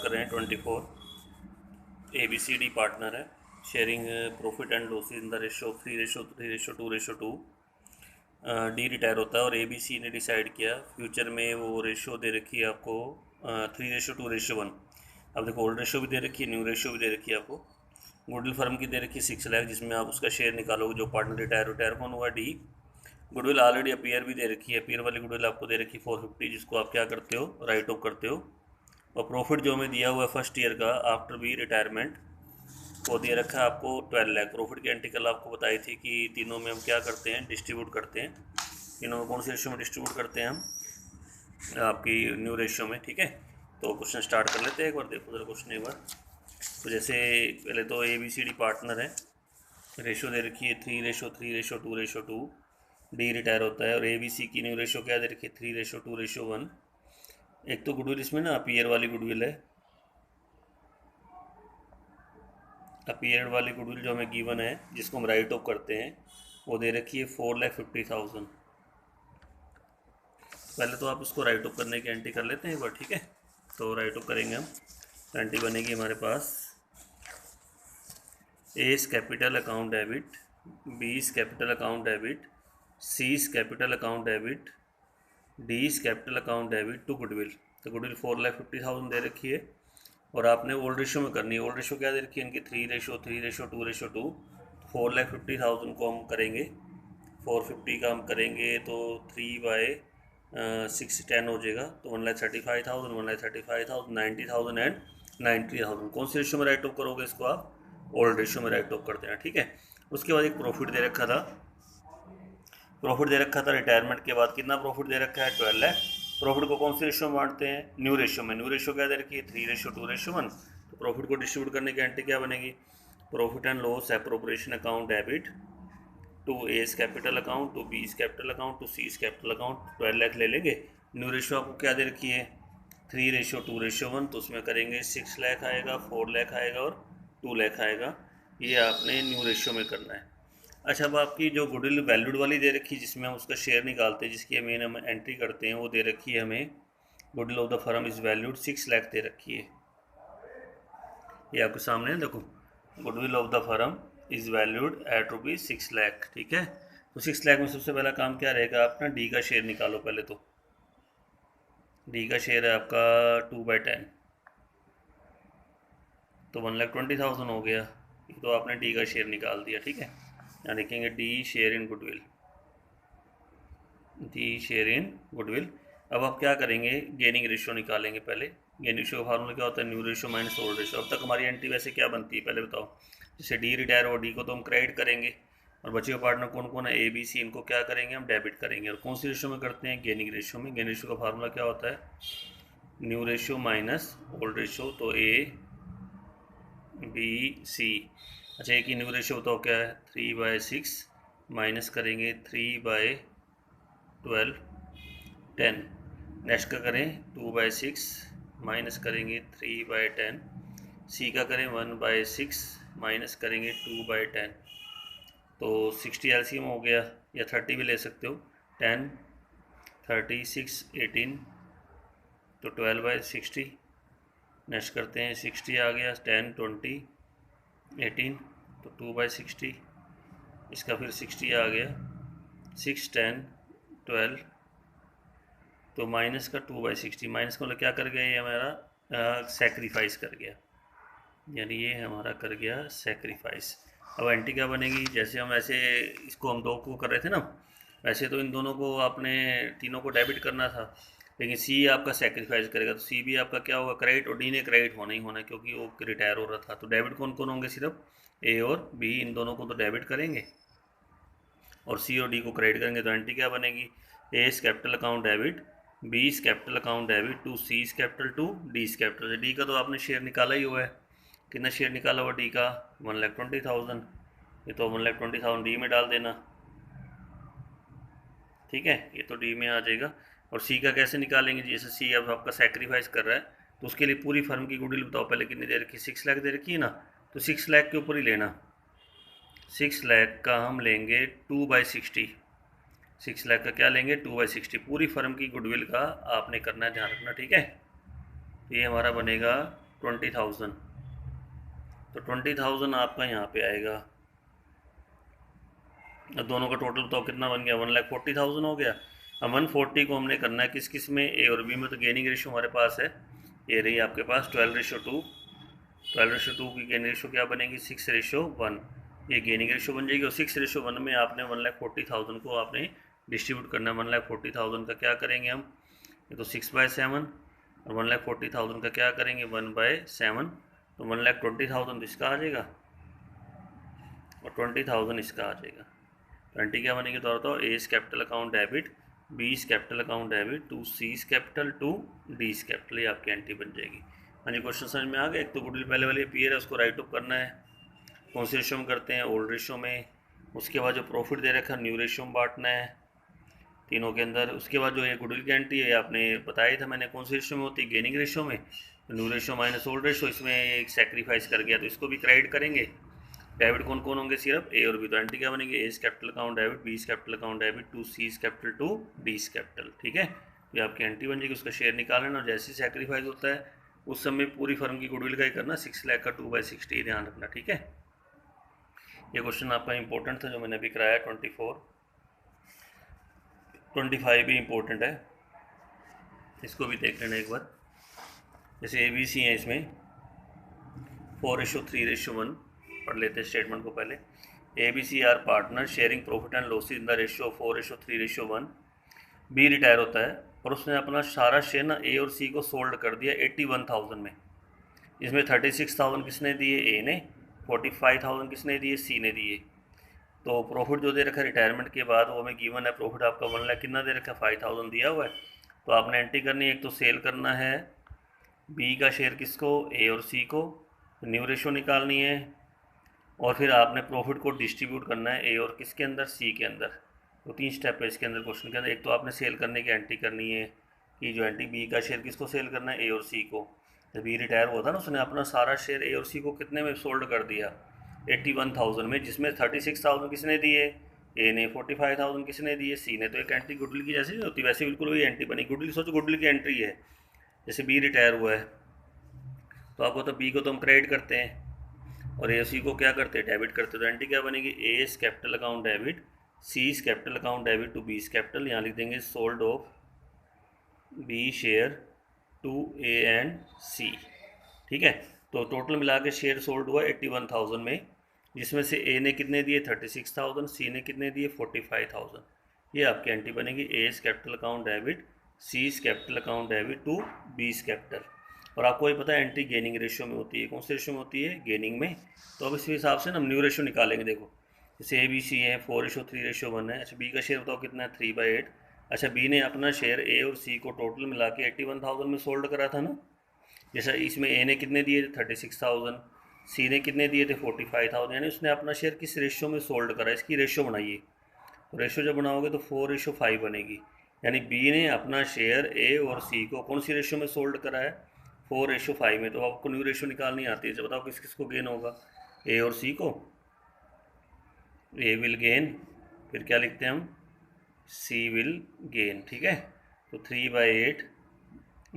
कर रहे हैं 24। ABCD पार्टनर है, sharing profit and losses in the ratio 3:2:2। D retire होता है और ABC ने डिसाइड किया फ्यूचर में वो रेशो दे रखी है आपको 3:2:1। अब देखो ओल्ड रेशो भी दे रखी है, न्यू रेशो भी दे रखी है आपको। गुडविल फर्म की दे रखी है 6 लाख, जिसमें आप उसका शेयर निकालोगे जो पार्टनर रिटायर कौन हुआ, डी। गुडविल ऑलरेडी अपीयर भी दे रखी है, अपीयर वाली गुडविल आपको दे रखी है 450, जिसको आप क्या करते हो, राइट ऑफ करते हो। और प्रॉफिट जो हमें दिया हुआ है फर्स्ट ईयर का आफ्टर बी रिटायरमेंट, वो दे रखा है आपको 12 लाख। प्रॉफिट की एंट्री कल आपको बताई थी कि तीनों में हम क्या करते हैं, डिस्ट्रीब्यूट करते हैं। तीनों में कौन सी रेशियो में डिस्ट्रीब्यूट करते हैं हम, आपकी न्यू रेशियो में। ठीक है, तो क्वेश्चन स्टार्ट कर लेते हैं एक बार, देखो जरा क्वेश्चन एक बार। तो जैसे पहले तो ABCD पार्टनर है, रेशो दे रखी है 3:3:2:2। डी रिटायर होता है और ABC की न्यू रेशो क्या दे रखी है 3:2:1। एक तो गुडविल इसमें ना अपीयर वाली गुडविल है, अपीयर वाली गुडविल जो हमें गिवन है जिसको हम राइट ऑफ करते हैं, वो दे रखी है 4,50,000। पहले तो आप इसको राइट ऑफ करने की एंट्री कर लेते हैं एक बार। ठीक है, तो राइट ऑफ करेंगे हम, एंट्री बनेगी हमारे पास A capital account debit, B capital account debit, C capital account debit, D capital account debit to goodwill. तो गुडविल 4,50,000 दे रखी है और आपने ओल्ड रेशो में करनी है। ओल्ड रेशो क्या दे रखी है इनकी 3:3:2:2। 4,50,000 को हम करेंगे, 450 का हम करेंगे तो 3/6 हो जाएगा, तो 1,35,000, 1,35,000, 90,000 एंड 90,000। कौन से रेशो में राइट ऑफ करोगे इसको आप, ओल्ड रेशो में राइट ऑफ करते हैं। ठीक है, उसके बाद एक प्रॉफिट दे रखा था, रिटायरमेंट के बाद कितना प्रॉफिट दे रखा है 12 लाख। प्रॉफिट को कौन से रेशो में बांटते हैं, न्यू रेशो में। न्यू रेशो क्या दे रखी है 3:2:1। तो प्रॉफिट को डिस्ट्रीब्यूट करने की एंट्री क्या बनेगी, profit and loss appropriation account debit to A capital account, to B capital account, to C capital account. 12 lakh ले लेंगे। न्यू रेशो आपको क्या दे रखी है 3:2:1, तो उसमें करेंगे 6 लाख आएगा, 4 लाख आएगा और 2 लाख आएगा। ये आपने न्यू रेशो में करना है। अच्छा, अब आपकी जो गुडविल वैल्यूड वाली दे रखी है जिसमें हम उसका शेयर निकालते हैं, जिसकी मेन हम एंट्री करते हैं, वो दे रखी है हमें goodwill of the firm is valued 6 lakh दे रखी है। ये आपके सामने है, देखो goodwill of the firm is valued at ₹6 lakh. ठीक है, तो 6 लाख में सबसे पहला काम क्या रहेगा, आप ना डी का शेयर निकालो। पहले तो डी का शेयर है आपका 2/10, तो 1,20,000 हो गया। ये तो आपने डी का शेयर निकाल दिया। ठीक है, यहाँ देखेंगे D share in goodwill, D share in goodwill. अब आप क्या करेंगे, गेनिंग रेशियो निकालेंगे। पहले गेनिंग रेशियो का फार्मूला क्या होता है, new ratio minus old ratio. अब तक हमारी एंट्री वैसे क्या बनती है पहले बताओ। जैसे डी रिटायर हो, डी को तो हम क्रेडिट करेंगे और बचे हुए पार्टनर कौन कौन है, ABC, इनको क्या करेंगे हम डेबिट करेंगे। और कौन सी रेशियो में करते हैं, गेनिंग रेशियो में। गेनिंग रेशियो का फार्मूला क्या होता है, new ratio minus old ratio, तो ABC। अच्छा, एक ही न्यू रेशियो बताओ क्या है, 3/6 माइनस करेंगे 3/12, 10। नेक्स्ट का करें 2/6 माइनस करेंगे 3/10। C का करें 1/6 माइनस करेंगे 2/10। तो 60 LCM हो गया, या 30 भी ले सकते हो। 10, 30, 6, 18, तो 12/60। नेक्स्ट करते हैं 60 आ गया, 10, 20, 18, तो 2/60। इसका फिर 60 आ गया, 6, 10, 12, तो माइनस का 2/60। माइनस का मतलब क्या कर गया, ये हमारा सेक्रीफाइस कर गया, यानी ये हमारा कर गया सेक्रीफाइस। अब एंट्री क्या बनेगी, जैसे हम ऐसे इसको हम दो को कर रहे थे ना, वैसे तो इन दोनों को आपने तीनों को डेबिट करना था, लेकिन C आपका सेक्रीफाइस करेगा, तो C भी आपका क्या होगा, क्रेडिट, और D ने क्रेडिट होना ही होना क्योंकि वो रिटायर हो रहा था। तो डेबिट कौन कौन होंगे, सिर्फ A और B, इन दोनों को तो डेबिट करेंगे और C और D को क्रेडिट करेंगे। तो एंट्री क्या बनेगी, A capital account debit, B capital account debit to C capital to D capital. D का तो आपने शेयर निकाला ही हुआ है, कितना शेयर निकाला हुआ D का 1,20,000। ये तो 1,20,000 D में डाल देना। ठीक है, ये तो D में आ जाएगा। और C का कैसे निकालेंगे, जैसे C अब आपका सेक्रीफाइस कर रहा है, तो उसके लिए पूरी फर्म की गुडविल बताओ पहले कितनी दे रखी है, 6 लाख दे रखी है ना, तो 6 लाख के ऊपर ही लेना। 6 लाख का हम लेंगे 2/60। 6 लाख का क्या लेंगे, 2/60। पूरी फर्म की गुडविल का आपने करना है, ध्यान रखना। ठीक है, तो ये हमारा बनेगा 20,000, तो 20,000 आपका यहाँ पे आएगा। अब दोनों का टोटल बताओ कितना बन गया, 1,40,000 हो गया। अब 140 को हमने करना है किस किस में, ए और बी में। तो गेनिंग रेशो हमारे पास है, ये रही आपके पास 12:2। 12:2 की गेनिंग रेशो क्या बनेगी, 6:1। ये गेनिंग रेशो बन जाएगी। और 6:1 में आपने 1,40,000 को आपने डिस्ट्रीब्यूट करना है। 1,40,000 का क्या करेंगे हम, ये तो 6/7, और 1,40,000 का क्या करेंगे 1/7। तो 1,20,000 इसका आ जाएगा और 20,000 इसका आ जाएगा। 20 क्या बनेगी तो बताओ, A is capital account debit, B is capital account debit to C is capital to D is capital. ये आपकी एंट्री बन जाएगी। हाँ जी, क्वेश्चन समझ में आ गया। एक तो गुडविल पहले वाले पीयर है उसको राइट अप करना है, कौन से रेशो में करते हैं, ओल्ड रेशो में। उसके बाद जो प्रॉफिट दे रखा है न्यू रेशो में बांटना है तीनों के अंदर। उसके बाद जो ये गुडविल की एंट्री है आपने बताया था मैंने, कौन से रेशो में होती है, गेनिंग रेशो में। New ratio minus old ratio, इसमें एक सेक्रीफाइस कर गया तो इसको भी क्रेडिट करेंगे। डेबिट कौन कौन होंगे, सिर्फ ए और बी। तो एंट्री क्या बनेगी, A is capital account debit, B is capital account debit to C is capital to D is capital. ठीक है, ये आपकी एंट्री बन जाएगी। उसका शेयर निकाल लेना और जैसे ही सेक्रीफाइस होता है उस समय पूरी फर्म की गुडविल का ही करना, 6 लाख का 2/60 ध्यान रखना। ठीक है, ये क्वेश्चन आपका इंपॉर्टेंट था जो मैंने अभी कराया। 24, 25 भी इंपॉर्टेंट है, इसको भी देख लेना एक बार। जैसे ए बी सी है, इसमें 4:3:1 पढ़ लेते हैं स्टेटमेंट को पहले। A B C are partner sharing profit and losses in the ratio 4:3:1। B retire होता है और उसने अपना सारा शेयर ना ए और सी को सोल्ड कर दिया 81,000 में। इसमें 36,000 किसने दिए, ए ने। 45,000 किसने दिए, सी ने दिए। तो प्रॉफिट जो दे रखा है रिटायरमेंट के बाद वो हमें गिवन है, प्रॉफिट आपका 1 लाख कितना दे रखा है, 5,000 दिया हुआ है। तो आपने एंट्री करनी है, एक तो सेल करना है बी का शेयर किसको, ए और सी को, न्यू रेशो निकालनी है, और फिर आपने प्रॉफिट को डिस्ट्रीब्यूट करना है ए और किसके अंदर, सी के अंदर। तो 3 स्टेप है इसके अंदर क्वेश्चन के अंदर। एक तो आपने सेल करने की एंट्री करनी है कि जो एंट्री बी का शेयर किसको सेल करना है, ए और सी को। जब बी रिटायर हुआ था ना, उसने अपना सारा शेयर ए और सी को कितने में सोल्ड कर दिया, 81,000 में, जिसमें 36,000 किसने दिए, ए ने। 45,000 किसने दिए, सी ने। तो एक एंट्री गुडविल की जैसे नहीं होती वैसे बिल्कुल वही एंट्री बनी। गुडविल सोचो, गुडविल की एंट्री है, जैसे बी रिटायर हुआ है तो आपको तो बी को तो हम क्रेडिट करते हैं और ए सी को क्या करते हैं, डेबिट करते हैं। तो एंट्री क्या बनेगी, A is capital account debit, C is capital account debit to B is capital. यहाँ लिख देंगे sold off B share to A and C. ठीक है, तो टोटल मिला के शेयर सोल्ड हुआ 81,000 में, जिसमें से ए ने कितने दिए 36,000, सी ने कितने दिए 45,000। ये आपकी एंट्री बनेगी, A is capital account debit, C is capital account debit to B is capital. और आपको ये पता है एंट्री गेनिंग रेशियो में होती है, कौन से रेशियो में होती है, गेनिंग में। तो अब इस हिसाब से ना हम न्यू रेशियो निकालेंगे। देखो जैसे ए बी सी है 4:3:1 है। अच्छा बी का शेयर बताओ कितना है, 3/8। अच्छा बी ने अपना शेयर ए और सी को टोटल मिला के 81,000 में सोल्ड करा था ना। जैसा इसमें ए ने कितने दिए थे 36,000, सी ने कितने दिए थे 45,000, यानी उसने अपना शेयर किस रेशियो में सोल्ड करा, इसकी रेशियो बनाइए। तो रेशियो जब बनाओगे तो 4:5 बनेगी। यानी बी ने अपना शेयर ए और सी को कौन सी रेशियो में सोल्ड करा है, 4:5 में। तो आपको न्यू रेशियो निकालनी आती है। जब बताओ किस किस को गेन होगा, ए और सी को। ए विल गेन, फिर क्या लिखते हैं हम, सी विल गेन। ठीक है, तो 3/8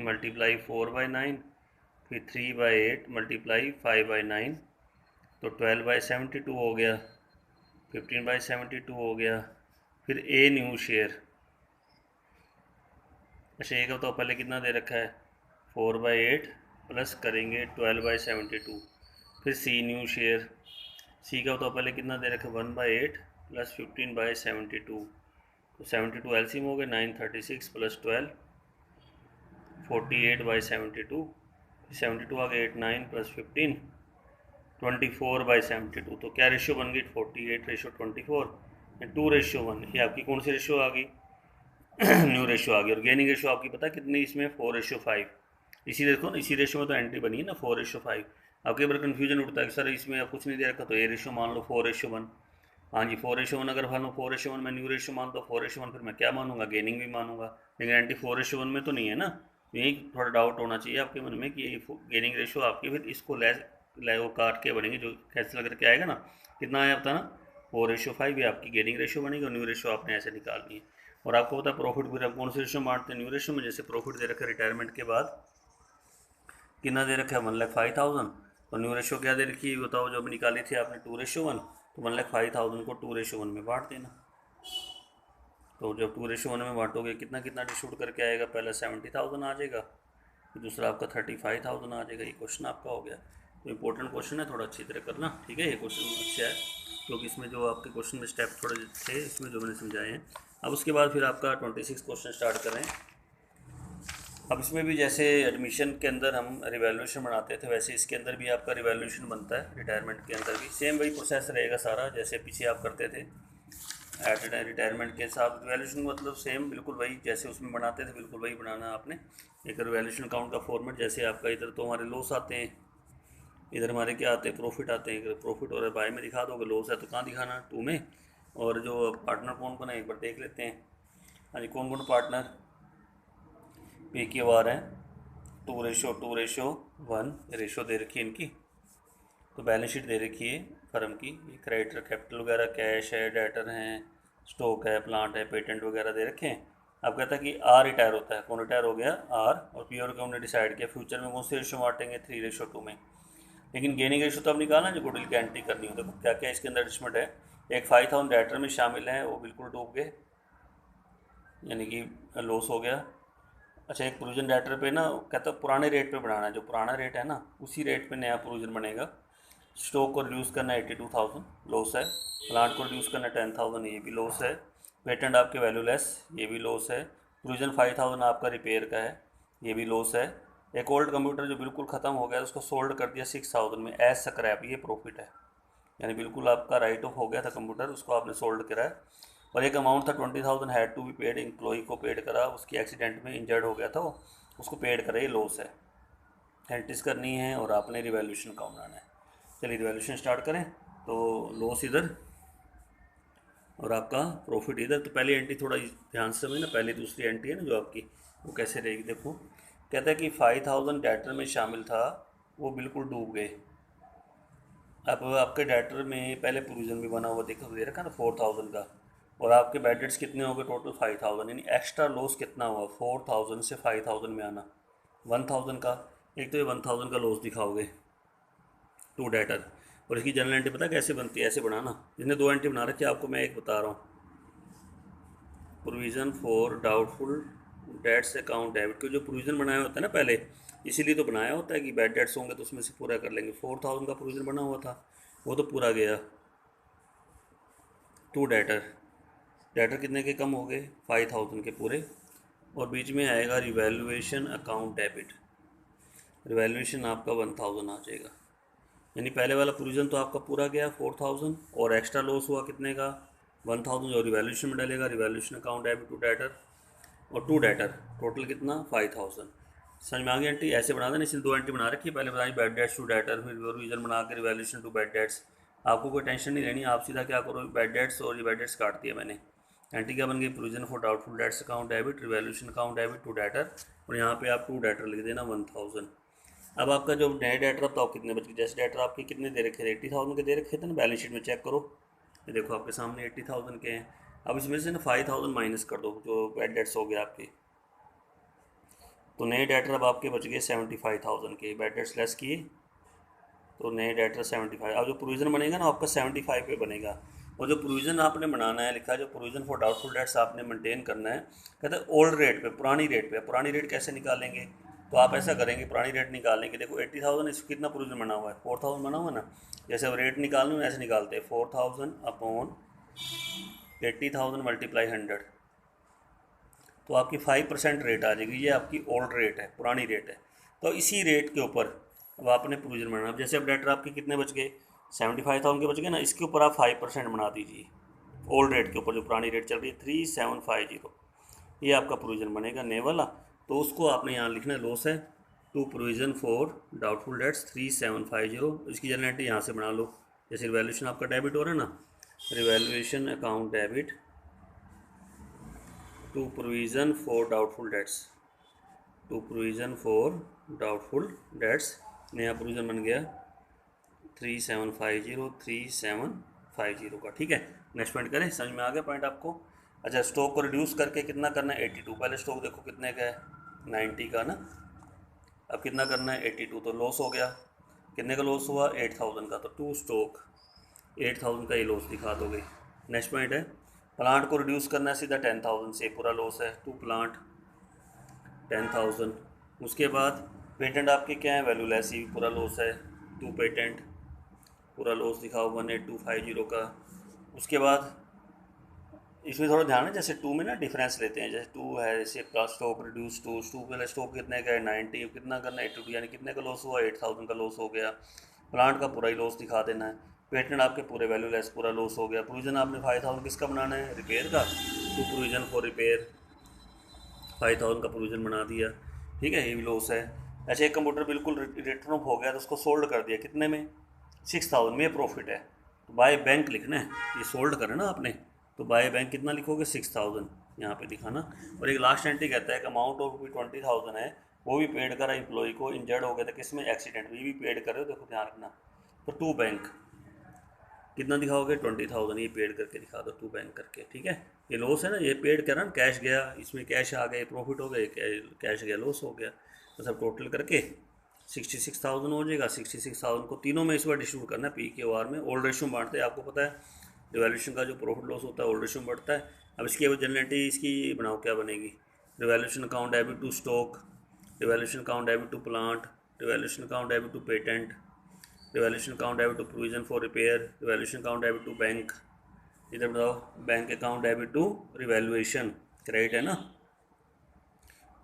मल्टीप्लाई 4/9, फिर 3/8 मल्टीप्लाई 5/9, तो 12/72 हो गया, 15/72 हो गया। फिर ए न्यू शेयर, अच्छा ए का तो पहले कितना दे रखा है 4/8 प्लस करेंगे 12/72। फिर सी न्यू शेयर, सी का तो पहले कितना दे रखा है 1/8 प्लस 15/72। तो 72 एलसीएम हो गया, 936 प्लस 12 48/72। 72 आ गया 8 9 प्लस 15 24/72। तो क्या रेशियो बन गई 48:24, 2:1। ये आपकी कौन सी रेशियो आ गई न्यू रेशियो आ गई। और गेनिंग रेशियो आपकी पता है कितनी, इसमें 4:5। इसी देखो ना, इसी रेशियो में तो एंट्री बनी है ना 4:5। आपके बार कन्फ्यूजन उठता है कि सर इसमें अब कुछ नहीं दे रखा तो ए रेशियो मान लो 4:1। हाँ जी 4:1 अगर मान लो 4:1 मैं न्यू रेशियो मानता हूँ 4:1, फिर मैं क्या मानूंगा, गेनिंग भी मानूंगा। लेकिन एंट्री 4:1 में तो नहीं है ना। यही थोड़ा डाउट होना चाहिए आपके मन में कि ये गेनिंग रेशियो आपकी, फिर इसको वो काट के बनेंगे जो कैंसिल करके आएगा ना, कितना आया पता ना 4:5। ये आपकी गेनिंग रेशियो बनेगी और न्यू रेशियो आपने ऐसे निकालनी है। और आपको पता है प्रॉफिट फिर आप कौन से रेशियो बांटते हैं, न्यू रेशियो में। जैसे प्रॉफिट दे रखा है रिटायरमेंट के बाद कितना दे रखा है 1,05,000। तो न्यू रेशो क्या दे रखी है बताओ, जो अभी निकाली थी आपने 2:1, तो 1,05,000 को 2:1 में बांट देना। तो जब 2:1 में बांटोगे कितना कितना डिस्ट्रीब्यूट करके आएगा, पहला 70,000 आ जाएगा, फिर दूसरा आपका 35,000 आ जाएगा। ये क्वेश्चन आपका हो गया। तो इंपॉर्टेंट क्वेश्चन है, थोड़ा अच्छी तरह करना, ठीक है। ये क्वेश्चन अच्छा है क्योंकि इसमें जो आपके क्वेश्चन में स्टेप थोड़े थे इसमें जो मैंने समझाए हैं। अब उसके बाद फिर आपका 26 क्वेश्चन स्टार्ट करें। अब इसमें भी जैसे एडमिशन के अंदर हम रिवैल्यूएशन बनाते थे, वैसे इसके अंदर भी आपका रिवैल्यूएशन बनता है। रिटायरमेंट के अंदर भी सेम वही प्रोसेस रहेगा सारा, जैसे पीछे आप करते थे एट रिटायरमेंट के साथ। रिवैल्यूएशन मतलब सेम बिल्कुल वही जैसे उसमें बनाते थे, बिल्कुल वही बनाना आपने। एक रिवैल्यूएशन अकाउंट का फॉर्मेट, जैसे आपका इधर तो हमारे लॉस आते हैं, इधर हमारे क्या आते हैं, प्रॉफिट आते हैं। प्रॉफिट और बाय में दिखा दोगे, लॉस है तो कहाँ दिखाना, 2 में। और जो पार्टनर कौन कौन है एक बार देख लेते हैं। हाँ जी, कौन कौन पार्टनर पी के वार हैं, 2:1 रेशो दे रखी है इनकी। तो बैलेंस शीट दे रखी है फर्म की, ये क्रेडिटर कैपिटल वगैरह, कैश है, डेटर हैं, स्टॉक है, प्लांट है, पेटेंट वगैरह दे रखे हैं। अब कहता है कि आर रिटायर होता है, कौन रिटायर हो गया, आर। और पी और ने डिसाइड किया फ्यूचर में कौन से रेशो बांटेंगे, 3:2 में। लेकिन गेनिंग रेशो तो अब निकालना जो गुडविल की एंट्री करनी हो। देखो क्या क्या इसके अंदर एडजस्टमेंट है। एक 5,000 डेटर में शामिल है, वो बिल्कुल डूब गए, यानी कि लॉस हो गया। अच्छा, एक प्रोविजन डेटर पे ना कहता है पुराने रेट पे बनाना है, जो पुराना रेट है ना उसी रेट पे नया प्रोविजन बनेगा। स्टॉक को रिड्यूस करना है 82,000, लॉस है। प्लांट को रिड्यूस करना 10,000, ये भी लॉस है। पेटेंट आपके वैल्यूलेस, ये भी लॉस है। प्रोविजन 5,000 आपका रिपेयर का है, ये भी लॉस है। एक ओल्ड कंप्यूटर जो बिल्कुल ख़त्म हो गया उसको सोल्ड कर दिया 6,000 में एज स्क्रैप, ये प्रॉफिट है। यानी बिल्कुल आपका राइट ऑफ हो गया था कंप्यूटर, उसको आपने सोल्ड करा है। और एक अमाउंट था 20,000 had to be paid, employee को पेड करा, उसकी एक्सीडेंट में इंजर्ड हो गया था वो, उसको पेड करा, ये लॉस है। एंट्रीज करनी है और आपने रिवैल्यूएशन का बनाना है। चलिए रिवैल्यूएशन स्टार्ट करें। तो लॉस इधर और आपका प्रॉफिट इधर। तो पहली एंट्री थोड़ा ध्यान से समझना, पहली दूसरी एंट्री है ना जो आपकी, वो कैसे रहेगी देखो। कहता है कि 5,000 डेटर में शामिल था, वो बिल्कुल डूब गए। अब आपके डेटर में पहले प्रोविजन भी बना हुआ देखो, दे रखा ना 4,000 का, और आपके बैड डेट्स कितने हो गए टोटल 5,000, यानी एक्स्ट्रा लॉस कितना हुआ 4,000 से 5,000 में आना 1,000 का। एक तो ये 1,000 का लॉस दिखाओगे टू डेटर। और इसकी जनरल एंट्री पता कैसे बनती है, ऐसे बनाना, जिसने 2 एंट्री बना रखी है आपको मैं एक बता रहा हूँ। Provision for doubtful debts account debit, के जो प्रोविज़न बनाया होता है ना पहले, इसीलिए तो बनाया होता है कि बैड डेट्स होंगे तो उसमें से पूरा कर लेंगे। 4,000 का प्रोविज़न बना हुआ था, वो तो पूरा गया। टू डेटर, डेटर कितने के कम हो गए 5,000 के पूरे। और बीच में आएगा रिवैल्यूएशन अकाउंट डेबिट, रिवैल्यूएशन आपका 1,000 आ जाएगा। यानी पहले वाला प्रोविज़न तो आपका पूरा गया 4,000, और एक्स्ट्रा लॉस हुआ कितने का 1,000, जो रिवैल्यूएशन में डलेगा, revaluation account debit to debtor. और टू डेटर टोटल कितना 5,000। समझ में आ गई एंट्री, ऐसे बना देना। इसलिए 2 एंट्री बना रखी है, पहले बताइए बैड डेट्स टू डेटर, फिर प्रोविजन बना के रिवैल्यूएशन टू बैड डेट्स। आपको कोई टेंशन नहीं रहनी, आप सीधा क्या करो, बैड डेट्स और ये बैड डेट्स काट दिया मैंने। एंट्री क्या बन गई, provision for doubtful debts account debit, revaluation account debit to debtor, और यहाँ पे आप टू डेटर लिख देना 1,000। अब आपका जो नए डेटर बताओ कितने बच गए, जैसे डेटर आपके कितने दे रखे थे 80,000 के दे रखे थे ना, बैलेंस शीट में चेक करो, ये देखो आपके सामने 80,000 के हैं। अब इसमें से ना 5,000 माइनस कर दो, जो बैड डेट्स हो गए आपके। तो नए डेटर अब आपके बच गए 75,000 के, बैड डेट्स लेस किए तो नए डेटर 75। अब जो प्रोविज़न बनेगा ना आपका 75 पे बनेगा। और जो प्रोविज़न आपने बनाना है, लिखा है जो प्रोविज़न फॉर डाउटफुल डेट्स आपने मेंटेन करना है, कहते हैं ओल्ड रेट पे, पुरानी रेट पे। पुरानी रेट कैसे निकालेंगे, तो आप ऐसा करेंगे, पुरानी रेट निकालने के देखो 80,000 इसको कितना प्रोविज़न बना हुआ है 4,000 बना हुआ ना, जैसे अब रेट निकालना है ऐसे निकालते हैं 4,000 अपॉन 80,000 मल्टीप्लाई 100, तो आपकी 5% रेट आ जाएगी। ये आपकी ओल्ड रेट है, पुरानी रेट है। तो इसी रेट के ऊपर अब आपने प्रोविजन बनाना। जैसे अब डेटर आपके कितने बच गए 75,000 के बच गए ना, इसके ऊपर आप 5% बना दीजिए ओल्ड रेट के ऊपर, जो पुरानी रेट चल रही है 3,750, ये आपका प्रोविजन बनेगा नए वाला। तो उसको आपने यहाँ लिखना है, लॉस है to provision for doubtful debts 3,750, इसकी जनरल एंट्री यहाँ से बना लो। जैसे रिवैल्यूएशन आपका डेबिट हो रहा है ना, revaluation account debit to provision for doubtful debts, to provision for doubtful debts, नया प्रोविज़न बन गया 3,750 का, ठीक है। नेक्स्ट पॉइंट करें, समझ में आ गया पॉइंट आपको। अच्छा, स्टॉक को रिड्यूस करके कितना करना है 82, पहले स्टॉक देखो कितने का है 90 का ना, अब कितना करना है 82, तो लॉस हो गया। कितने का लॉस हुआ 8000 का, तो टू स्टॉक 8000 का ये लॉस दिखा दोगे। नेक्स्ट पॉइंट है प्लांट को रिड्यूस करना है सीधा 10000 से, पूरा लॉस है टू प्लांट 10000। उसके बाद पेटेंट आपके क्या है वैल्यू लेस, ये भी पूरा लॉस है टू पेटेंट, पूरा लॉस दिखाओ 18250 का। उसके बाद इसमें थोड़ा ध्यान है, जैसे टू में ना डिफरेंस लेते हैं, जैसे टू है जैसे प्लस स्टॉक रिड्यूस टू पहले स्टॉक कितने का है 90, कितना करना है 82, यानी कितने का लॉस हुआ 8000 का लॉस हो गया। प्लांट का पूरा ही लॉस दिखा देना है। पेटेंट आपके पूरे वैल्यू लेस पूरा लॉस हो गया। प्रोविजन आपने 5000 किसका बनाना है रिपेयर का, टू प्रोविजन फॉर रिपेयर 5000 का प्रोविजन बना दिया, ठीक है, ये भी लॉस है। अच्छा एक कंप्यूटर बिल्कुल रिटर्न ऑफ हो गया तो उसको सोल्ड कर दिया, कितने में 6000 में प्रॉफिट है, तो बाय बैंक लिखना है, ये सोल्ड करें ना आपने, तो बाय बैंक कितना लिखोगे 6000 यहाँ पे दिखाना। और एक लास्ट एंट्री कहता है कि अमाउंट ऑफ 20000 है वो भी पेड करा एम्प्लॉय को, इंजर्ड हो गया था किसमें एक्सीडेंट में, ये भी पेड करे, देखो ध्यान रखना। तो टू बैंक कितना दिखाओगे 20000, ये पेड करके दिखा दो टू बैंक करके, ठीक है। ये लॉस है ना, ये पेड करा ना, कैश गया, इसमें कैश आ गए प्रॉफिट हो गए, कैश गया लॉस हो गया, तो सब टोटल करके 66000 हो जाएगा। 66000 को तीनों में इस बार डिस्ट्रीब्यूट करना है, पी के आर में ओल्ड रेशियो में बांटते हैं, आपको पता है रिवैल्यूएशन का जो प्रॉफिट लॉस होता है ओल्ड रेशियो में बढ़ता है। अब इसकी जनरलिटी इसकी बनाओ क्या बनेगी, revaluation account debit to stock, revaluation account debit to plant, revaluation account debit to patent, revaluation account debit to provision for repair, revaluation account debit to bank. इधर बताओ bank account debit to revaluation, credit है ना,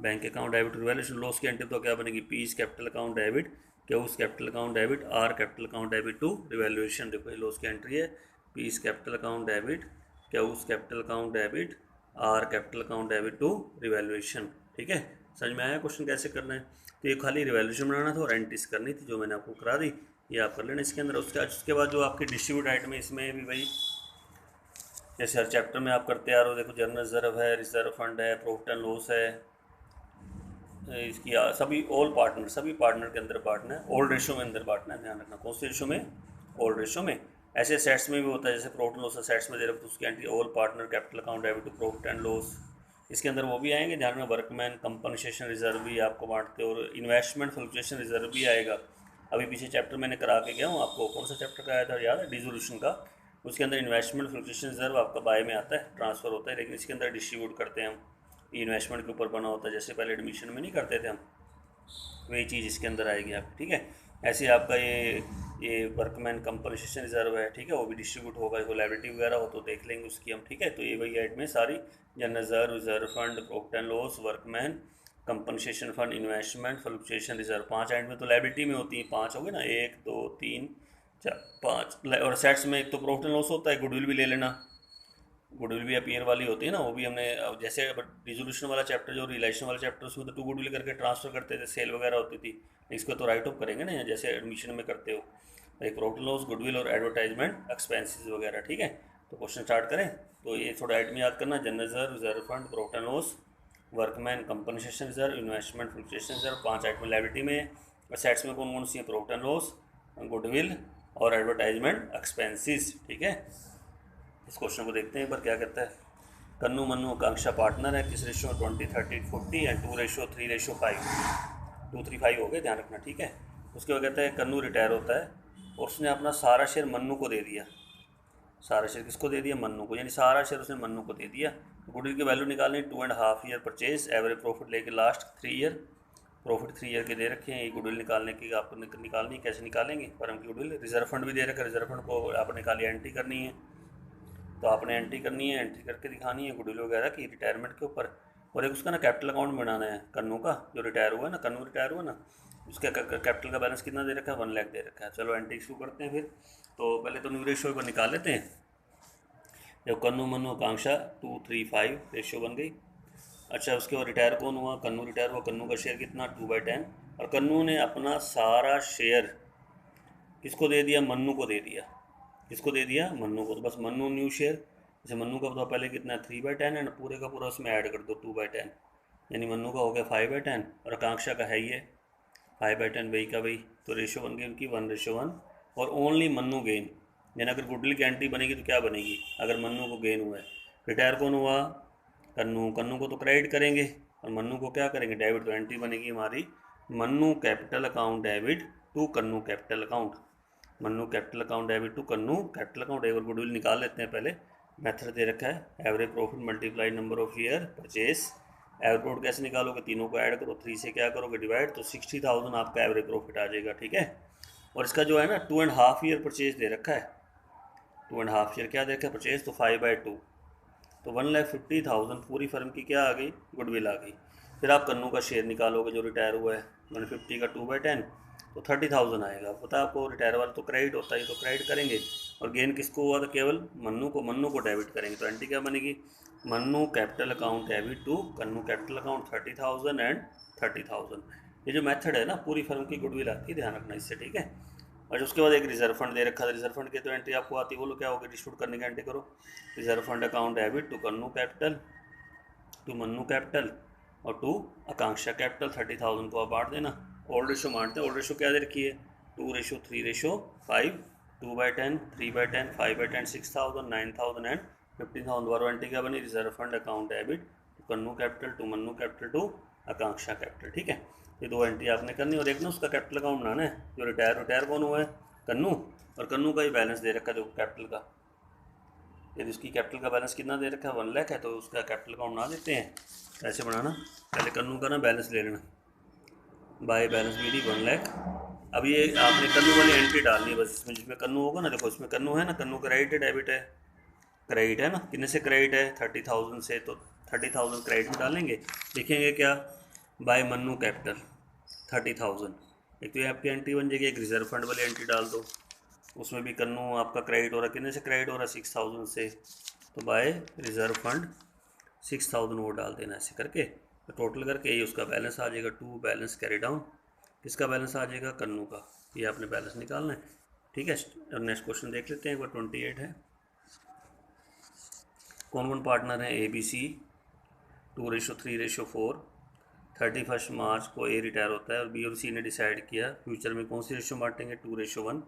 bank account debit to revaluation. Loss की entry तो क्या बनेगी, P is capital account debit, Q's capital account debit, R capital account debit to revaluation. देखो ये लॉस की एंट्री है, P is capital account debit, Q's capital account debit, R capital account debit to revaluation, ठीक है। समझ में आया question कैसे करना है। तो ये खाली रिवैल्यूएशन बनाना था और एंट्रीज करनी थी जो मैंने आपको करा दी, ये आप कर लेना इसके अंदर। उसके बाद जो आपके डिस्ट्रीब्यूट आइटम है इसमें भी वही जैसे हर चैप्टर में आप करते आ रहे हो, देखो जनरल रिजर्व है, रिजर्व फंड है, प्रॉफिट एंड लॉस है, इसकी सभी सभी पार्टनर के अंदर बांटना है, ओल्ड रेशियो में अंदर बांटना है, ध्यान रखना कौन से रेशियो में, ओल्ड रेशियो में। ऐसे सेट्स में भी होता है, जैसे प्रॉफिट लॉस सेट्स में दे रखो तो उसकी entry all partner capital account debit to profit and loss, इसके अंदर वो भी आएंगे, ध्यान में वर्कमैन कंपनसेशन रिजर्व भी आपको बांटते हो, और इन्वेस्टमेंट फ्लक्चुएशन रिजर्व भी आएगा। अभी पीछे चैप्टर मैंने करा के गया हूँ आपको, कौन सा चैप्टर का आया था याद है, डिसोल्यूशन का, उसके अंदर इन्वेस्टमेंट फ्लक्चुएशन रिजर्व आपका बाय में आता है, ट्रांसफर होता है, लेकिन इसके अंदर डिस्ट्रीब्यूट करते हैं हम, इन्वेस्टमेंट के ऊपर बना होता है, जैसे पहले एडमिशन में नहीं करते थे हम, वही चीज़ इसके अंदर आएगी आपकी, ठीक है। ऐसे आपका ये वर्कमैन कंपनसेशन रिजर्व है, ठीक है, वो भी डिस्ट्रीब्यूट होगा, कोई लायबिलिटी वगैरह हो तो देख लेंगे उसकी हम, ठीक है। तो ये वही आइट में सारी general reserve, reserve fund, profit and loss, workman compensation fund, investment fluctuation reserve, 5 आइट में तो लायबिलिटी में होती है, 5 हो गए ना, 1 2 3 4 5, और सेट्स में एक तो प्रॉफिट एंड लॉस होता है, गुडविल भी ले लेना, गुडविल भी अपीयर वाली होती है ना, वो भी हमने जैसे रिजोल्यूशन वाला चैप्टर जो रिलेशन वाला चैप्टर उसमें तो टू गुडविल करके ट्रांसफर करते थे, सेल वगैरह होती थी, इसको तो राइट ऑफ करेंगे ना जैसे एडमिशन में करते हो, एक प्रॉफिट लॉस, गुडविल और एडवर्टाइजमेंट एक्सपेंसेस वगैरह, ठीक है। तो क्वेश्चन स्टार्ट करें, तो ये थोड़ा आइटम याद करना, general reserve, reserve fund, profit and loss, workman compensation reserve, investment fluctuation reserve, 5 item liability में, सेट्स में कौन कौन सी है, प्रॉफिट एंड लॉस, गुडविल और एडवर्टाइजमेंट एक्सपेंसेस, ठीक है। इस क्वेश्चन को देखते हैं एक बार क्या कहता है। कन्नू मन्नू आकांक्षा पार्टनर है, किस रेशियो 20 30 40 एंड 2:3:5, 2:3:5 हो गए, ध्यान रखना, ठीक है। उसके बाद कहता है कन्नू रिटायर होता है और उसने अपना सारा शेयर मन्नू को दे दिया, सारा शेयर किसको दे दिया, मन्नू को, यानी सारा शेयर उसने मन्नू को दे दिया। गुडविल की वैल्यू निकालनी 2.5 ईयर परचेज, एवरेज प्रॉफिट लेके लास्ट 3 ईयर, प्रॉफिट 3 ईयर के दे रखे हैं, ये गुडविल निकालने की आपको निकालनी, कैसे निकालेंगे, फर्म की गुडविल। रिजर्व फंड भी दे रखा है, रिजर्व फंड को आपने निकाली, एंट्री करनी है, तो आपने एंट्री करनी है, एंट्री करके दिखानी है गुडविल वगैरह की रिटायरमेंट के ऊपर। और एक उसका ना कैपिटल अकाउंट बनाना है कन्नू का, जो रिटायर हुआ है ना, कन्नू रिटायर हुआ ना, उसका कैपिटल का बैलेंस कितना दे रखा है, 1 लाख दे रखा है। चलो एंट्री शुरू करते हैं फिर। तो पहले तो न्यू रेशियो पर निकाल लेते हैं, जब कन्नू मन्नू आकांक्षा 2:3:5 रेशियो बन गई। अच्छा उसके बाद रिटायर कौन हुआ, कन्नू रिटायर हुआ, कन्नू का शेयर कितना 2/10, और कन्नू ने अपना सारा शेयर किसको दे दिया, मन्नू को दे दिया, किसको दे दिया, मन्नू को। तो बस मन्नू न्यू शेयर, जैसे मन्नू का बताओ पहले कितना 3/10 एंड पूरे का पूरा उसमें ऐड कर दो 2/10, यानी मन्नू का हो गया 5/10 और आकांक्षा का है ये 5/10, वही का वही, तो रेशो बन गई उनकी 1:1। और ओनली मन्नू गेन, यानी अगर गुडविल की एंट्री बनेगी तो क्या बनेगी, अगर मन्नू को गेन हुआ है। रिटायर कौन हुआ, कन्नू, कन्नू को तो क्रेडिट करेंगे और मन्नू को क्या करेंगे, डेबिट, तो एंट्री बनेगी हमारी Mannu capital account debit to Kannu capital account, Mannu capital account debit to Kannu capital account. एक और गुडविल निकाल लेते हैं पहले। मेथड दे रखा है average profit multiply number of year purchase. Average profit कैसे निकालोगे, तीनों को ऐड करो, 3 से क्या करोगे डिवाइड, तो 60,000 आपका एवरेज प्रॉफिट आ जाएगा। ठीक है, और इसका जो है ना 2.5 ईयर परचेज दे रखा है, 2.5 ईयर क्या दे रखा है परचेज, तो 5/2, तो 1,50,000 पूरी फर्म की क्या आ गई, गुडविल आ गई। फिर आप कन्नू का शेयर निकालोगे जो रिटायर हुआ है, 150 का 2/10 तो 30,000 आएगा। पता है आपको रिटायर वाला तो क्रेडिट होता है, तो क्रेडिट करेंगे। और गेन किसको हुआ था, केवल मन्नू को डेबिट करेंगे। तो एंट्री क्या बनेगी, Mannu capital account debit to Kannu capital account 30,000 and 30,000। ये जो मेथड है ना पूरी फर्म की गुडविल आती है, ध्यान रखना इससे। ठीक है, और उसके बाद एक रिजर्व फंड दे रखा था, रिजर्व फंड की तो एंट्री आपको आती है, बोलो क्या होगी, डिस्ट्रीब्यूट करने की एंट्री करो। Reserve fund account debit to Kannu capital to Mannu capital और टू आकांक्षा कैपिटल, 30,000 को आप बांट देना। ओल्ड रेशो बांटते हैं, ओल्ड रेशो क्या दे रखी है, 2:3:5, 2/10, 3/10, 5/10, 6,000, 9,000 एंड 15,000। दोबारा एंट्री क्या बनी, reserve fund account debit to Kannu capital to Mannu capital to Akanksha capital. ठीक है, ये 2 एंट्री आपने करनी। और एक ना उसका कैपिटल अकाउंट बनाना है, जो रिटायर कौन हुआ है, कन्नू, और कन्नू का ही बैलेंस दे रखा है देखो कैपिटल का। यदि उसकी कैपिटल का बैलेंस कितना दे रखा है, 1 लाख है, तो उसका कैपिटल अकाउंट बना देते हैं। कैसे बनाना, पहले कन्नू का ना बैलेंस ले लेना, बाय बैलेंस BD 1 लाख। अब ये आपने कन्नू वाली एंट्री डालनी है बस इसमें, जिसमें कन्नू होगा ना, देखो इसमें कन्नू है ना, कन्नू क्रेडिट है डेबिट है, क्रेडिट है ना, कितने से क्रेडिट है, 30,000 से, तो 30,000 क्रेडिट में डालेंगे। लिखेंगे क्या, बाय मन्नू कैपिटल 30,000। एक तो ये आपकी एंट्री बन जाएगी, एक रिजर्व फंड वाली एंट्री डाल दो, उसमें भी कन्नू आपका क्रेडिट हो रहा है, कितने से क्रेडिट हो रहा है, 6,000 से, तो बाय रिजर्व फंड 6,000 वो डाल देना ऐसे करके, तो टोटल करके यही उसका बैलेंस आ जाएगा। टू बैलेंस कैरी डाउन, किसका बैलेंस आ जाएगा, कन्नू का। ये आपने बैलेंस निकालना है। ठीक है, और नेक्स्ट क्वेश्चन देख लेते हैं एक बार। 28 है, कौन कौन पार्टनर हैं, ABC 2:3:4। 31 मार्च को A रिटायर होता है और B और C ने डिसाइड किया फ्यूचर में कौन सी रेशो बांटेंगे, 2:1।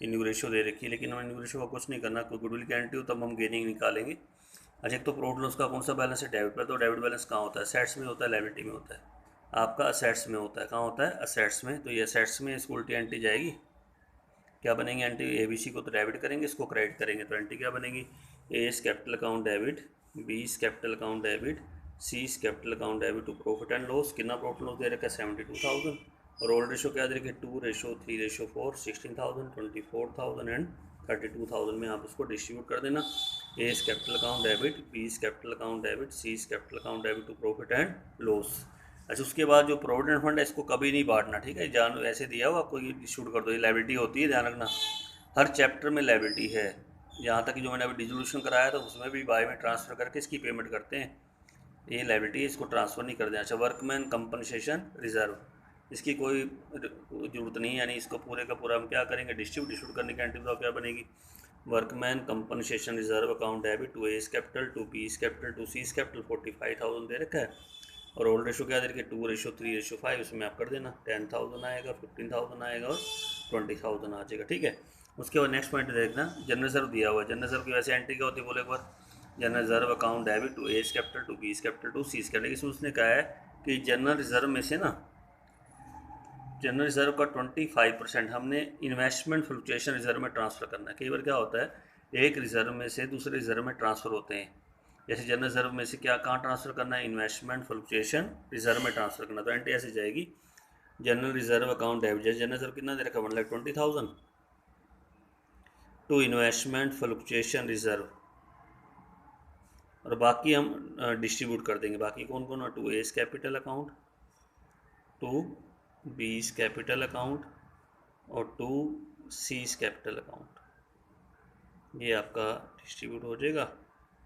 ये न्यू रेशो दे रखी है, लेकिन हमें न्यू रेशो का कुछ नहीं करना, कोई गुडविल गारंटी हो तब हम गेनिंग निकालेंगे। अच्छा, एक तो प्रॉफिट लॉस का कौन सा बैलेंस है, डेबिट पर। तो डेबिट बैलेंस कहाँ होता है, असेट्स में होता है, लायबिलिटी में होता है, आपका असेट्स में होता है। कहाँ होता है, असेट्स में। तो ये असेट्स में इसको उल्टी एंट्री जाएगी, क्या बनेंगे एंट्री, ABC को तो डेबिट करेंगे, इसको क्रेडिट करेंगे, तो एंट्री क्या बनेगी, A capital account debit, B capital account debit, C capital account debit to profit and loss. कितना प्रॉफिट लॉस दे रखा है, 72,000। और ओल्ड रेशो क्या दे रखी है, 2:3:4, 16,000, 24,000 एंड 32,000 में आप उसको डिस्ट्रीब्यूट कर देना। A capital account debit, B capital account debit, C capital account debit to profit and loss. अच्छा, उसके बाद जो प्रोविडेंट फंड है इसको कभी नहीं बांटना। ठीक है, जान ऐसे दिया हुआ आपको, ये डिस्ट्रीब्यूट कर दो, ये लायबिलिटी होती है, ध्यान रखना हर चैप्टर में लायबिलिटी है। यहाँ तक कि जो मैंने अभी डिसोल्यूशन कराया था उसमें भी बाय में ट्रांसफ़र करके इसकी पेमेंट करते हैं, ये लायबिलिटी है, इसको ट्रांसफ़र नहीं कर दें। अच्छा, वर्कमैन कंपनसेशन रिजर्व, इसकी कोई ज़रूरत नहीं है, यानी इसको पूरे का पूरा हम क्या करेंगे, डिस्ट्रीब्यूट करने की एंट्री तो क्या बनेगी, workman compensation reserve account debit to A capital to B capital to C capital, 45,000 दे रखा है। और ओल्ड रेशो क्या दे रखी है, 2:3:5, उसमें आप कर देना, 10,000 आएगा, 15,000 आएगा और 20,000 आ जाएगा। ठीक है, उसके बाद नेक्स्ट पॉइंट देखना, जनरल रिजर्व दिया हुआ है। जनरल रिजर्व की वैसे एंट्री क्या होती है, बोले एक बार, general reserve account debit to A capital to B capital to C capital. लेकिन उसने कहा है कि जनरल रिजर्व में से ना, जनरल रिजर्व का 25% हमने इन्वेस्टमेंट फ्लक्चुएशन रिजर्व में ट्रांसफ़र करना है। कई बार क्या होता है, एक रिजर्व में से दूसरे रिजर्व में ट्रांसफ़र होते हैं, जैसे जनरल रिजर्व में से क्या कहाँ ट्रांसफ़र करना है, इन्वेस्टमेंट फ्लक्चुएशन रिजर्व में ट्रांसफ़र करना। तो एंट्री ऐसे जाएगी, जनरल रिजर्व अकाउंट डेबिट, जैसे जनरल रिजर्व कितना दे रखा है, 1,20,000 टू इन्वेस्टमेंट फ्लक्चुएशन रिजर्व, और बाकी हम डिस्ट्रीब्यूट कर देंगे। बाकी कौन कौन है, to A capital account, to B capital account और टू C कैपिटल अकाउंट, ये आपका डिस्ट्रीब्यूट हो जाएगा।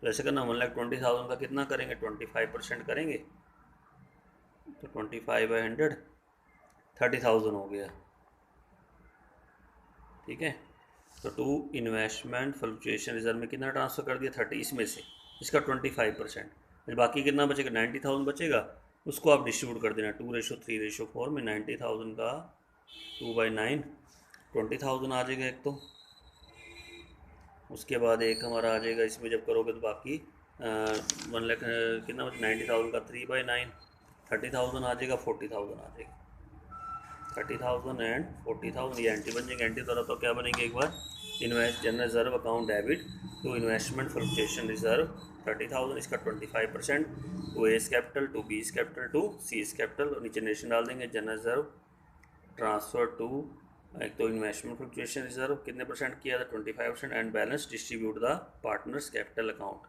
तो ऐसे करना, 1,20,000 का कितना करेंगे, 25% करेंगे, तो 25/100 30,000 हो गया। ठीक है, तो टू इन्वेस्टमेंट फ्लक्चुएशन रिजर्व में कितना ट्रांसफ़र कर दिया, 30, इसमें से इसका 25%, बाकी कितना बचेगा, 90,000 बचेगा, उसको आप डिस्ट्रीब्यूट कर देना 2:3:4 में। 90,000 का 2/9, 20,000 आ जाएगा एक तो। उसके बाद एक हमारा आ जाएगा, इसमें जब करोगे तो बाकी 1 लाख कितना बचा, 90,000 का 3/9, 30,000 आ जाएगा, 40,000 आ जाएगा। 30,000 एंड 40,000, ये एंटी बन जाएंगे। एंटी द्वारा तो क्या बनेंगे एक बार, invest general reserve account debit to investment fluctuation reserve 30,000, इसका 25% to S capital to B capital to C capital, और नीचे नेशन डाल देंगे जनरल रिजर्व ट्रांसफर टू, एक तो इन्वेस्टमेंट फ्लक्चुएशन रिजर्व कितने परसेंट किया था 25%, and balance distribute the partners capital account.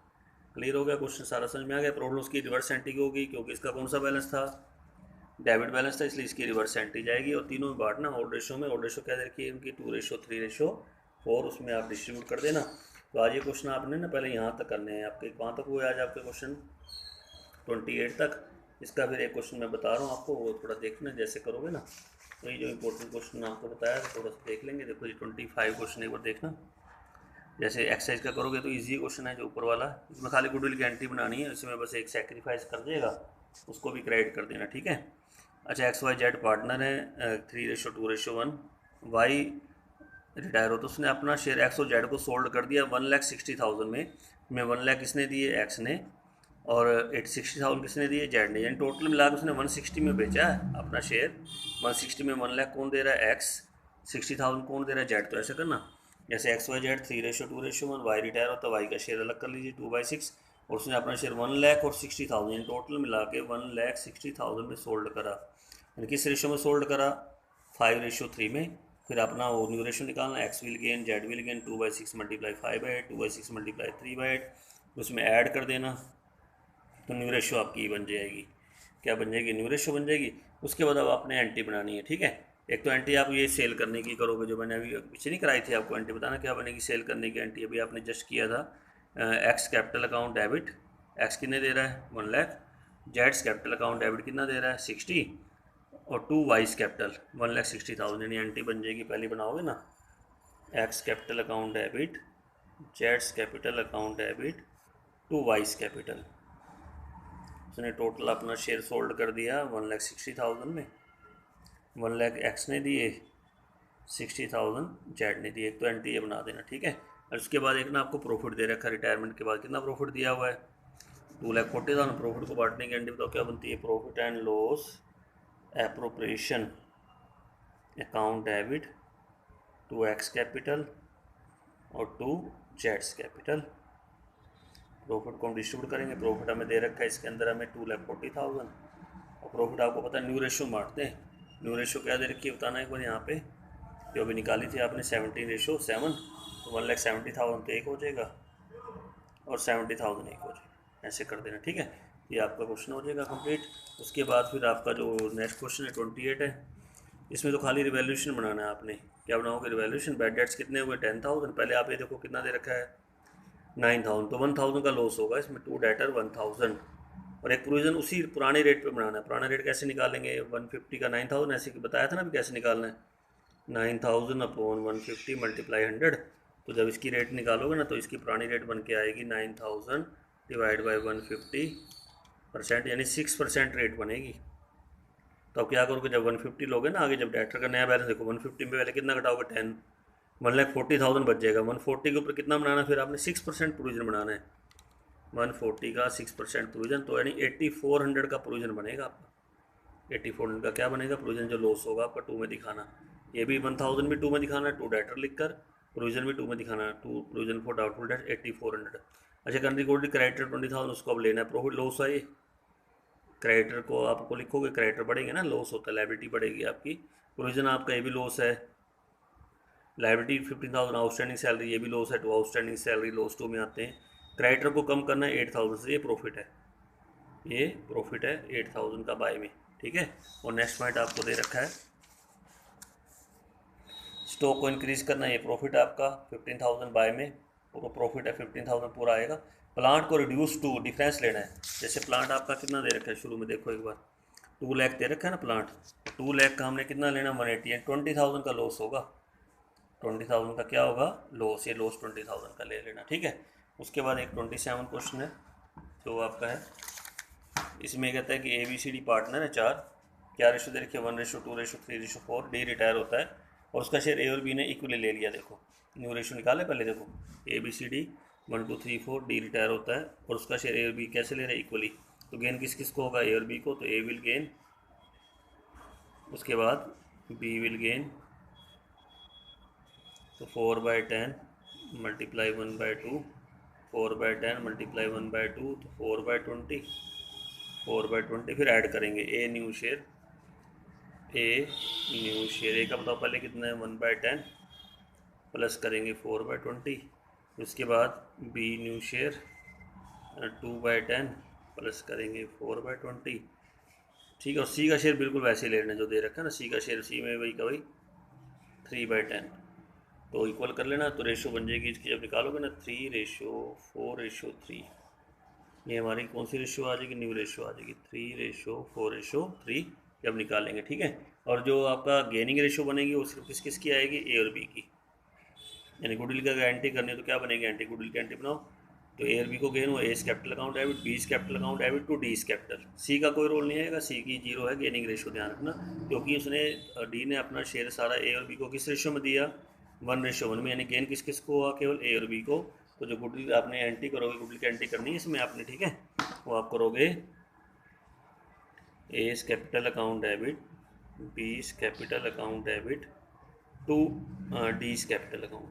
Clear हो गया, क्वेश्चन सारा समझ में आ गया। प्रॉब्लम उसकी रिवर्स एंट्री की होगी क्योंकि इसका कौन सा बैलेंस था, डेबिट बैलेंस था, इसलिए इसकी रिवर्स एंट्री जाएगी। और तीनों में बांटना ओल्ड रेशो में, ओल्ड रेशो क्या दे रखी है इनकी 2:3:4, उसमें आप डिस्ट्रीब्यूट कर देना। तो आज ये क्वेश्चन आपने ना पहले यहाँ तक करने हैं आपके, कहाँ तक हुए आज आपके क्वेश्चन 28 तक। इसका फिर एक क्वेश्चन मैं बता रहा हूँ आपको, वो थोड़ा देखना जैसे करोगे ना, तो ये जो इंपॉर्टेंट क्वेश्चन आपको बताया तो थोड़ा सा देख लेंगे। देखो ये 25 क्वेश्चन एक बार देखना, जैसे एक्सरसाइज का करोगे तो इजी क्वेश्चन है जो ऊपर वाला, इसमें खाली गुडविल की एंट्री बनानी है, इसमें बस एक सेक्रीफाइस कर देगा, उसको भी क्रेडिट कर देना, ठीक है। अच्छा XYZ पार्टनर है 3:2:1, वाई रिटायर हो तो उसने अपना शेयर एक्स और जेड को सोल्ड कर दिया 1,60,000 में 1 लाख किसने दिए एक्स ने, और 60,000 किसने दिए जेड ने, यानी टोटल मिला के उसने 160 में बेचा है अपना शेयर। 160 में 1 लाख कौन दे रहा है एक्स, 60,000 कौन दे रहा है जेड। तो ऐसा करना जैसे XYZ 3:2:1, वाई रिटायर होता है, वाई का शेयर अलग कर लीजिए 2/6, और उसने अपना शेयर 1 लाख और 60,000 यानी टोटल मिला के 1,60,000 में सोल्ड करा। यानी किस रेशो में सोल्ड करा 5:3 में। फिर अपना वो न्यू रेशो निकालना, x will gain Z will gain 2/6 multiply 5/8 2/6 multiply 3/8, उसमें ऐड कर देना तो न्यू रेशो आपकी बन जाएगी, क्या बन जाएगी न्यू रेशो बन जाएगी। उसके बाद अब आपने एंट्री बनानी है, ठीक है। एक तो एंट्री आप ये सेल करने की करोगे, जो मैंने अभी पीछे नहीं कराई थी आपको एंट्री, बताना क्या बनेगी सेल करने की एंट्री, अभी आपने जस्ट किया था। X capital account debit, x कितने दे रहा है 1 lakh, Jades capital account debit कितना दे रहा है 60, और टू वाइस कैपिटल 1,60,000, यानी एंट्री बन जाएगी, पहले बनाओगे ना एक्स कैपिटल अकाउंट डेबिट, जेड्स capital account debit to Y's capital. उसने टोटल अपना शेयर सोल्ड कर दिया 1,60,000 में, 1 लाख एक्स ने दिए, 60,000 जेड ने दिए। एक तो एंट्री ये बना देना, ठीक है। और उसके बाद एक ना आपको प्रॉफिट दे रखा है रिटायरमेंट के बाद, कितना प्रॉफिट दिया हुआ है 2,40,000। प्रॉफिट को बांटने की एंट्री बताओ क्या बनती है, profit and loss appropriation account debit to X capital और टू जेड्स कैपिटल। प्रॉफिट को हम डिस्ट्रीब्यूट करेंगे, प्रॉफिट हमें दे रखा है इसके अंदर हमें 2,40,000, और प्रॉफिट आपको पता है न्यू रेशो बांटते हैं। न्यू रेशो क्या दे रखी है बताना एक बार, यहाँ पे जो अभी निकाली थी आपने 17:7, तो 1,70,000 तो एक हो जाएगा और 70,000 एक हो जाएगा, ऐसे कर देना, ठीक है। ये आपका क्वेश्चन हो जाएगा कंप्लीट। उसके बाद फिर आपका जो नेक्स्ट क्वेश्चन है 28 है, इसमें तो खाली रिवैल्यूएशन बनाना है आपने। क्या बनाओगे रिवैल्यूएशन, बैड डेट्स कितने हुए 10,000, पहले आप ये देखो कितना दे रखा है 9,000, तो 1,000 का लॉस होगा इसमें, टू डेटर 1,000, और एक प्रोविजन उसी पुराने रेट पे बनाना है। पुराना रेट कैसे निकालेंगे 150 का 9,000, ऐसे बताया था ना अभी कैसे निकालना है, 9,000 अपॉन 150 मल्टीप्लाई 100, तो जब इसकी रेट निकालोगे ना तो इसकी पुरानी रेट बन के आएगी 9,000 डिवाइड बाई 150%, यानी 6% रेट बनेगी। तो अब क्या करोगे जब 150 लोगे ना आगे, जब डेटर का नया बैलेंस देखो 150 में पहले कितना घटाओगे 10, 1,40,000 बच जाएगा। 140 के ऊपर कितना बनाना, फिर आपने 6% प्रोविजन बनाना है, 140 का 6% प्रोविजन, तो यानी 8400 का प्रोविजन बनेगा आपका। 8400 का क्या बनेगा प्रोविजन, जो लॉस होगा आपका 2 में दिखाना। ये भी 1,000 भी 2 में दिखाना है, 2 डेटर लिख कर, प्रोविजन भी 2 में दिखाना है, 2 प्रोविजन फॉर डाउटफुल डेट 8400। अच्छा कंट्रीब्यूटेड क्रेडिटर 20,000, उसको अब लेना है, प्रॉफिट लॉस है ये, क्रेडिटर को आपको लिखोगे, क्रेडिटर बढ़ेंगे ना, लॉस होता है, लाइबिलिटी बढ़ेगी आपकी। प्रोविजन आपका ये भी लॉस है, लाइबिलिटी 15,000 आउटस्टैंडिंग सैलरी, ये भी लॉस है, 2 आउटस्टैंडिंग सैलरी लॉस 2 में आते हैं। क्रेडिटर को कम करना है 8,000 से, ये प्रॉफिट है, ये प्रॉफिट है 8,000 का बाय में, ठीक है। और नेक्स्ट पॉइंट आपको दे रखा है स्टॉक को इंक्रीज करना, ये प्रॉफिट है आपका 15,000 बाय में, पूरा प्रॉफिट है 15,000 पूरा आएगा। प्लांट को रिड्यूस टू, डिफरेंस लेना है, जैसे प्लांट आपका कितना दे रखा है शुरू में देखो एक बार 2 लाख दे रखा है ना प्लांट, 2 लाख का हमने कितना लेना 180, 20,000 का लॉस होगा, 20,000 का क्या होगा लॉस, ये लॉस 20,000 का ले लेना, ठीक है। उसके बाद एक 27 क्वेश्चन है जो आपका है, इसमें कहता है कि ABCD पार्टनर है 4, क्या रेशो दे रखे 1:2:3:4, डी रिटायर होता है और उसका शेयर A और B ने इक्वली ले लिया। देखो न्यू रेशो निकाले पहले, देखो ABCD 1 2 3 4, डी रिटायर होता है और उसका शेयर A और B कैसे ले रहे हैं इक्वली, तो गेन किस किस को होगा A और B को, तो A विल गेन, उसके बाद बी विल गेन, तो 4/10 मल्टीप्लाई 1/2, 4/10 मल्टीप्लाई 1/2, तो 4/20, 4/20 फिर ऐड करेंगे ए न्यू शेयर, ए का बताओ पहले कितना है 1/10 प्लस करेंगे 4/20, उसके बाद बी न्यू शेयर 2/10 प्लस करेंगे 4/20, ठीक है। और सी का शेयर बिल्कुल वैसे ही लेना जो दे रखा है ना, सी का शेयर सी में वही का वही 3/10, तो इक्वल कर लेना, तो रेशो बन जाएगी इसकी जब निकालोगे ना 3:4:3, ये हमारी कौन सी रेशो आ जाएगी, न्यू रेशो आ जाएगी 3:4:3 जब निकालेंगे, ठीक है। और जो आपका गेनिंग रेशो बनेगी वो सिर्फ किस किस की आएगी, ए और बी की, यानी गुडविल का एंट्री करनी है तो क्या बनेगी, एंट्री गुडविल की एंट्री बनाओ, तो ए और बी को गेन हो, A capital account debit, B capital account debit to D capital, सी का कोई रोल नहीं आएगा, सी की जीरो है गेनिंग रेशो, ध्यान रखना, क्योंकि उसने डी ने अपना शेयर सारा ए और बी को किस रेशो में दिया, 1:1 में, यानी गेन किस किस को हुआ, केवल ए और बी को। तो जो गुडविल आपने एंट्री करोगे, गुडविल की एंट्री करनी है इसमें आपने, ठीक है, वो आप करोगे A capital account debit, B capital account debit to D capital account,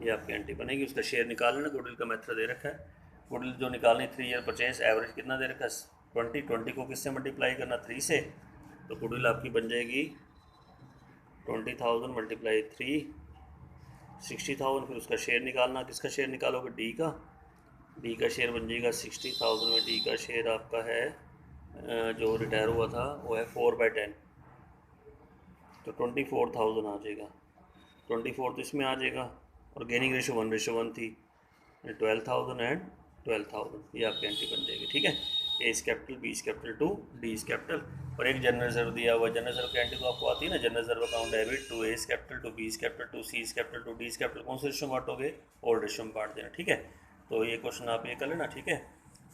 ये आपकी एंट्री बनेगी। उसका शेयर निकाल लेना, गुडविल का मेथड दे रखा है, गुडविल जो निकालनी 3 ईयर परचेज, एवरेज कितना दे रखा है 20 को किससे मल्टीप्लाई करना 3 से, तो गुडविल आपकी बन जाएगी 20,000 मल्टीप्लाई 3 60,000, फिर उसका शेयर निकालना, किसका शेयर निकालोगे, डी का, डी का शेयर बन जाएगा 60,000 में, डी का शेयर आपका है जो रिटायर हुआ था वो है 4/10, तो 24,000 आ जाएगा, 24 तो इसमें आ जाएगा, और गेनिंग रेशो 1:1 थी, 12,000 एंड 12,000, ये आपकी एंट्री बन जाएगी, ठीक है। A capital, B capital to D capital, और एक जनरल रिजर्व दिया हुआ, जनरल रिजर्व की एंट्री तो आपको आती है ना, general reserve account debit to A capital to B capital to C capital to D capital, कौन से रेशो में बांटोगे, ओल्ड रेशो में बांट देना, ठीक है। तो ये क्वेश्चन आप ये कर लेना, ठीक है।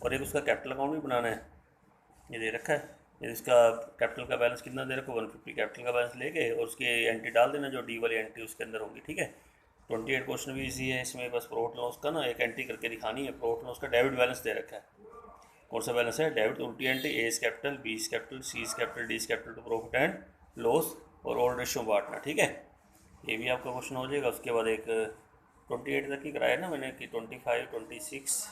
और एक उसका कैपिटल अकाउंट भी बनाना है, ये दे रखा है, इसका कैपिटल का बैलेंस कितना दे रखा है 150, कैपिटल का बैलेंस लेके और उसकी एंट्री डाल देना, जो डी वाली एंट्री उसके अंदर होगी, ठीक है। 28 क्वेश्चन भी इजी है, इसमें बस प्रॉफिट लॉस का ना एक एंट्री करके दिखानी है, प्रॉफिट लॉस का डेबिट बैलेंस दे रखा है, कौन सा बैलेंस है, डेबिट, उल्टी entry A capital, B capital, C capital, D capital to profit and loss, और ओल्ड रेशो बांटना, ठीक है। ये भी आपका क्वेश्चन हो जाएगा। उसके बाद एक 28 तक ही कराया ना मैंने कि 25, 26,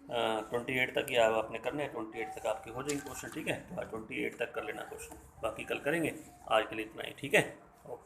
28 तक ही आपने करने हैं, 28 तक आपके हो जाएंगे क्वेश्चन, ठीक है। तो आज 28 तक कर लेना क्वेश्चन, बाकी कल करेंगे, आज के लिए इतना ही, ठीक है।